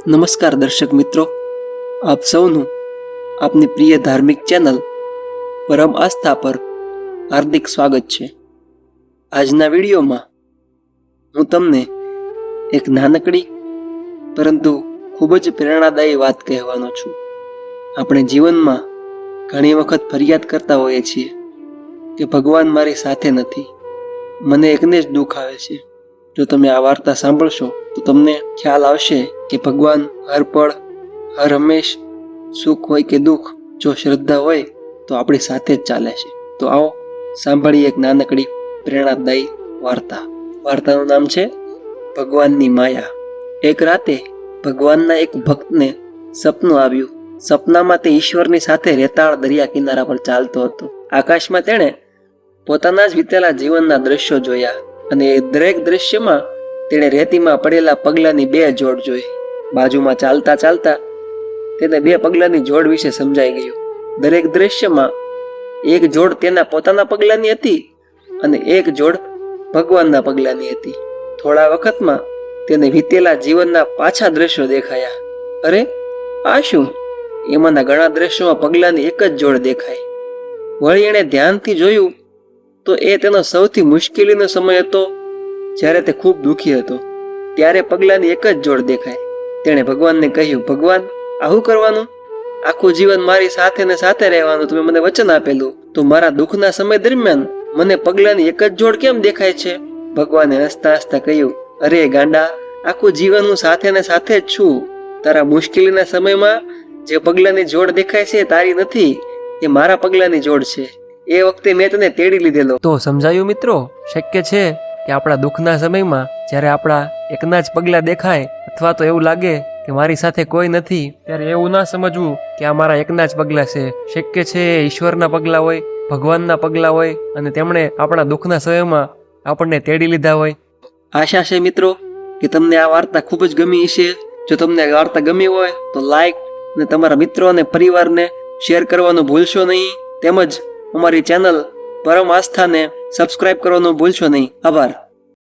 નમસ્કાર દર્શક મિત્રો, આપ સૌનું આપની પ્રિય ધાર્મિક ચેનલ પરમ આસ્થા પર હાર્દિક સ્વાગત છે। આજના વિડીયોમાં હું તમને એક નાનકડી પરંતુ ખૂબ જ પ્રેરણાદાયી વાત કહેવાનો છું। આપણે જીવનમાં ઘણી વખત ફરિયાદ કરતા હોઈએ છીએ કે ભગવાન મારી સાથે નથી, મને એકને જ દુઃખ આવે છે। જો તમે આ વાર્તા સાંભળશો તો તમને ખ્યાલ આવશે કે ભગવાન હર પળ હર હંમેશ સુખ હોય કે દુઃખ, જો શ્રદ્ધા હોય તો આપણી સાથે જ ચાલે છે। તો આવો સાંભળીએ એક નાનકડી પ્રેરણાદાયી વાર્તા। વાર્તાનું નામ છે ભગવાનની માયા। એક રાતે ભગવાનના એક ભક્તને સપનું આવ્યું। સપનામાં તે ઈશ્વરની સાથે રેતાળ દરિયા કિનારા પર ચાલતો હતો। આકાશમાં તેણે પોતાના જ વીતેલા જીવનના દ્રશ્યો જોયા અને એ દરેક દ્રશ્યમાં તેણે રેતીમાં પડેલા પગલાની બે જોડ જોઈ। બાજુમાં ચાલતા ચાલતા તેને બે પગલાની જોડ વિશે સમજાઈ ગયું। દરેક દ્રશ્યમાં એક જોડ તેના પોતાના પગલાની હતી અને એક જોડ ભગવાનના પગલાની હતી। થોડા વખતમાં તેને વીતેલા જીવનના પાછા દ્રશ્યો દેખાયા। અરે આ શું? એમાંના ઘણા દ્રશ્યોમાં પગલાની એક જ જોડ દેખાય। વળી એણે ધ્યાનથી જોયું તો એ તેનો સૌથી મુશ્કેલીનો સમય હતો, જ્યારે તે ખૂબ દુઃખી હતો। ત્યારે પગલાની એક જ જોડ દેખાય। તેણે ભગવાનને કહ્યું, ભગવાન આવું કરવાનું? આખું જીવન મારી સાથે ને સાથે રહેવાનું તમે મને વચન આપેલું, તો મારા દુઃખના સમય દરમિયાન મને પગલાની એક જ જોડ કેમ દેખાય છે? ભગવાને હસતા હસતા કહ્યું, અરે ગાંડા, આખું જીવન હું સાથે ને સાથે જ છું। તારા મુશ્કેલીના સમયમાં જે પગલાની જોડ દેખાય છે તારી નથી, એ મારા પગલાની જોડ છે। એ વખતે મેં તને તેડી લીધેલો। તો સમજાયું મિત્રો? શક્ય છે કે આપણા દુઃખના સમયમાં જ્યારે આપણા એકના જ પગલાં દેખાય અથવા તો એવું લાગે કે મારી સાથે કોઈ નથી, ત્યારે એવું ના સમજવું કે આ મારા એકના જ પગલાં છે। શક્ય છે એ ઈશ્વરના પગલાં હોય, ભગવાનના પગલાં હોય અને તેમણે આપણા દુઃખના સમયમાં આપણને તેડી લીધા હોય। આશા છે મિત્રો કે તમને આ વાર્તા ખૂબ જ ગમી હશે। જો તમને આ વાર્તા ગમી હોય તો લાઈક અને તમારા મિત્રો અને પરિવારને શેર કરવાનું ભૂલશો નહીં, તેમજ અમારી ચેનલ પરમ આસ્થાને સબસ્ક્રાઇબ કરવાનું ભૂલશો નહીં। આભાર।